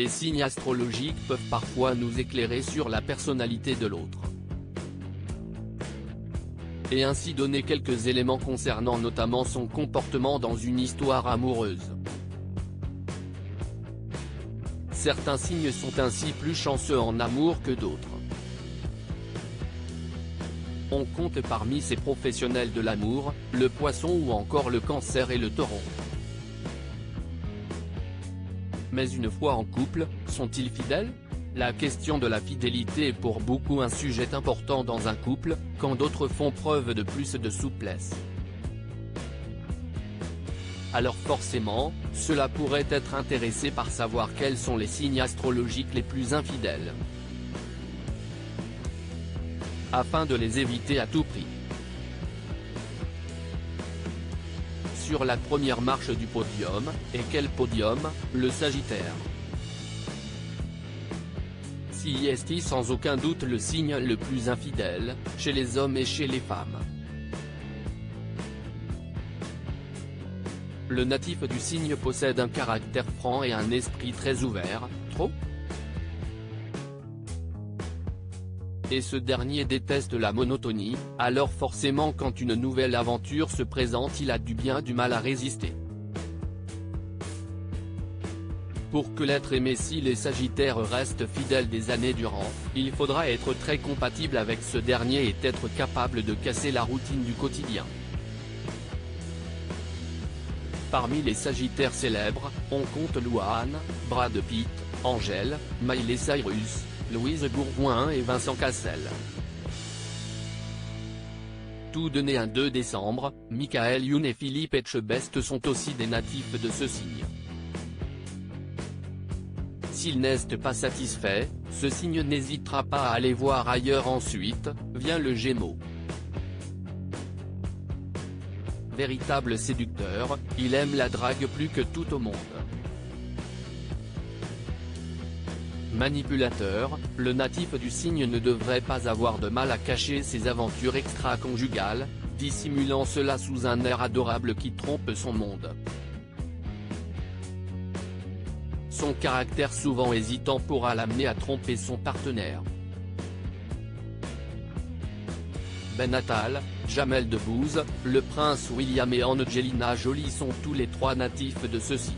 les signes astrologiques peuvent parfois nous éclairer sur la personnalité de l'autre. Et ainsi donner quelques éléments concernant notamment son comportement dans une histoire amoureuse. Certains signes sont ainsi plus chanceux en amour que d'autres. On compte parmi ces professionnels de l'amour, le Poisson ou encore le Cancer et le Taureau. Mais une fois en couple, sont-ils fidèles ? La question de la fidélité est pour beaucoup un sujet important dans un couple, quand d'autres font preuve de plus de souplesse. Alors forcément, cela pourrait être intéressé par savoir quels sont les signes astrologiques les plus infidèles, afin de les éviter à tout prix. Sur la première marche du podium, et quel podium, le Sagittaire. Si est sans aucun doute le signe le plus infidèle, chez les hommes et chez les femmes. Le natif du signe possède un caractère franc et un esprit très ouvert, trop. Et ce dernier déteste la monotonie, alors forcément quand une nouvelle aventure se présente il a bien du mal à résister. Pour que l'être aimé si les Sagittaires restent fidèles des années durant, il faudra être très compatible avec ce dernier et être capable de casser la routine du quotidien. Parmi les Sagittaires célèbres, on compte Louane, Brad Pitt, Angèle, Miley Cyrus, Louise Bourgoin et Vincent Cassel. Tous deux nés un 2 décembre, Michael Youn et Philippe Etchebest sont aussi des natifs de ce signe. S'ils n'est pas satisfait, ce signe n'hésitera pas à aller voir ailleurs. Ensuite, vient le Gémeaux. Véritable séducteur, il aime la drague plus que tout au monde. Manipulateur, le natif du signe ne devrait pas avoir de mal à cacher ses aventures extra-conjugales, dissimulant cela sous un air adorable qui trompe son monde. Son caractère souvent hésitant pourra l'amener à tromper son partenaire. Ben Attal, Jamel Debbouze, le prince William et Angelina Jolie sont tous les trois natifs de ce signe.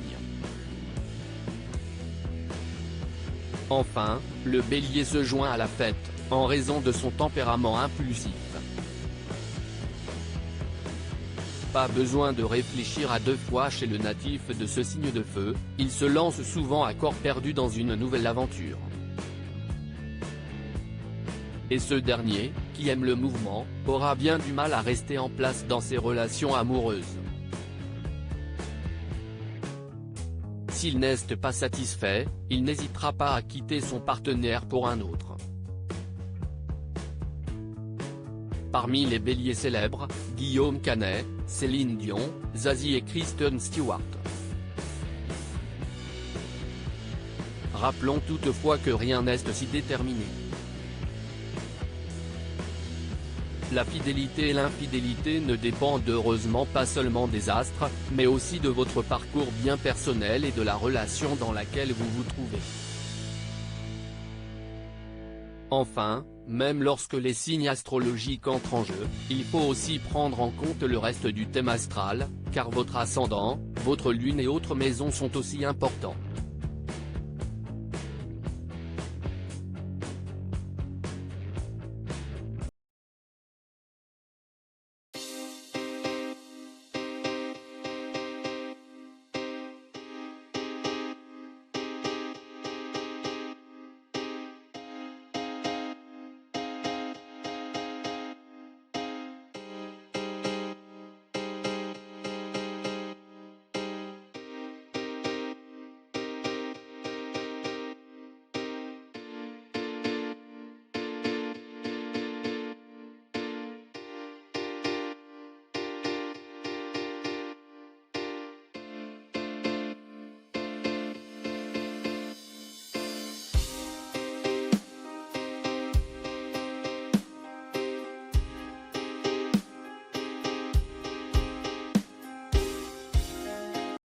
Enfin, le Bélier se joint à la fête, en raison de son tempérament impulsif. Pas besoin de réfléchir à deux fois chez le natif de ce signe de feu, il se lance souvent à corps perdu dans une nouvelle aventure. Et ce dernier, qui aime le mouvement, aura bien du mal à rester en place dans ses relations amoureuses. S'il n'est pas satisfait, il n'hésitera pas à quitter son partenaire pour un autre. Parmi les béliers célèbres, Guillaume Canet, Céline Dion, Zazie et Kristen Stewart. Rappelons toutefois que rien n'est si déterminé. La fidélité et l'infidélité ne dépendent heureusement pas seulement des astres, mais aussi de votre parcours bien personnel et de la relation dans laquelle vous vous trouvez. Enfin, même lorsque les signes astrologiques entrent en jeu, il faut aussi prendre en compte le reste du thème astral, car votre ascendant, votre lune et autres maisons sont aussi importants.